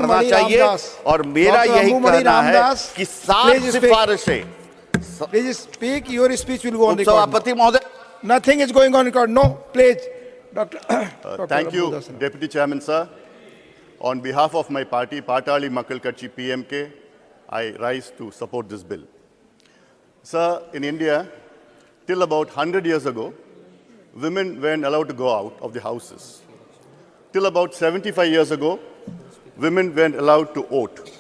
करना चाहिए और मेरा यही कहना है कि 7 सिफारिशें। Please speak. Your speech will go on record. उपसभापति महोदय, Nothing is going on record. No, please. Dr. Thank you, Ramodasana. Deputy Chairman, sir. On behalf of my party, Patali Makkal Katchi PMK, I rise to support this bill. Sir, in India, till about 100 years ago, women weren't allowed to go out of the houses. Till about 75 years ago, women weren't allowed to vote.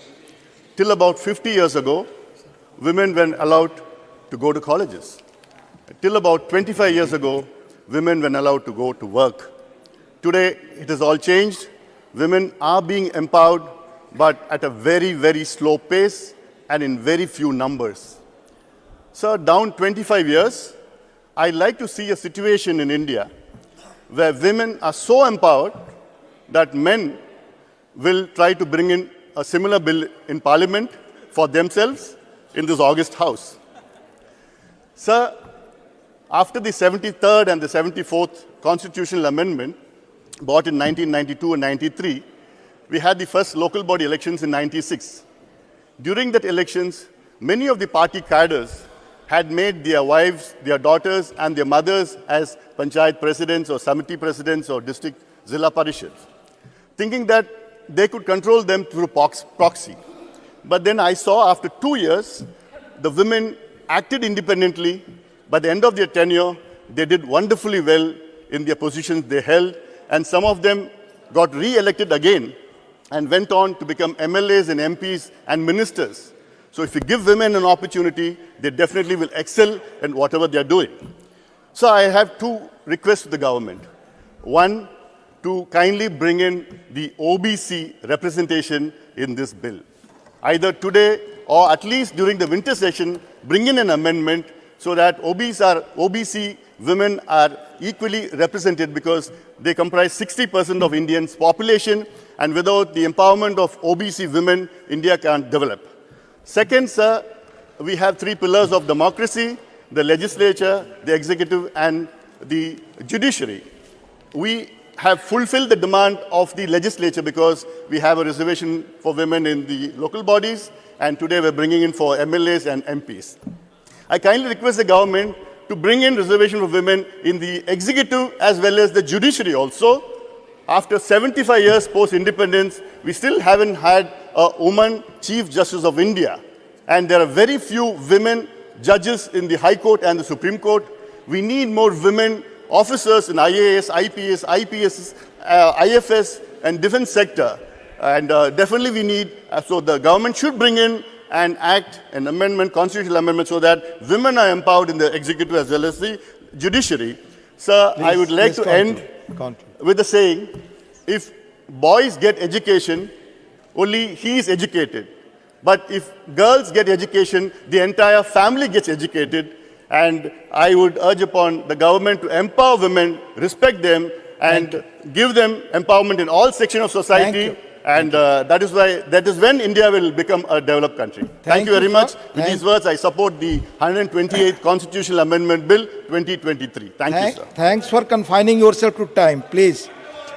Till about 50 years ago, women weren't allowed to go to colleges. Till about 25 years ago, women weren't allowed to go to work. Today, it has all changed. Women are being empowered, but at a very, very slow pace and in very few numbers. Sir, down 25 years, I like to see a situation in India where women are so empowered that men will try to bring in a similar bill in Parliament for themselves in this August House. Sir, after the 73rd and the 74th constitutional amendment, brought in 1992 and 93, we had the first local body elections in 96. During that elections, many of the party cadres had made their wives, their daughters, and their mothers as panchayat presidents or samiti presidents or district zilla parishads, thinking that they could control them through proxy. But then I saw after 2 years, the women acted independently. By the end of their tenure, they did wonderfully well in their positions they held, and some of them got re-elected again and went on to become MLAs and MPs and ministers. So if you give women an opportunity, they definitely will excel in whatever they are doing. So I have two requests to the government. One, to kindly bring in the OBC representation in this bill. Either today or at least during the winter session, bring in an amendment so that OBC women are equally represented, because they comprise 60% of Indians' population, and without the empowerment of OBC women, India can't develop. Second, sir, we have three pillars of democracy: the legislature, the executive, and the judiciary. We have fulfilled the demand of the legislature because we have a reservation for women in the local bodies, and today we're bringing in for MLAs and MPs. I kindly request the government to bring in reservation for women in the executive as well as the judiciary also. After 75 years post-independence, we still haven't had a woman Chief Justice of India. And there are very few women judges in the High Court and the Supreme Court. We need more women officers in IAS, IPS, IPS, IFS, and defense sector. And definitely we need, so the government should bring in and act an amendment, constitutional amendment, so that women are empowered in the executive as well as the judiciary. Sir, please, I would like to end with the saying, if boys get education, only he is educated. But if girls get education, the entire family gets educated. And I would urge upon the government to empower women, respect them, and give them empowerment in all sections of society. And that is when India will become a developed country. Thank you very much. With these words, I support the 128th Constitutional Amendment Bill 2023. Thank you, sir. Thanks for confining yourself to time, please.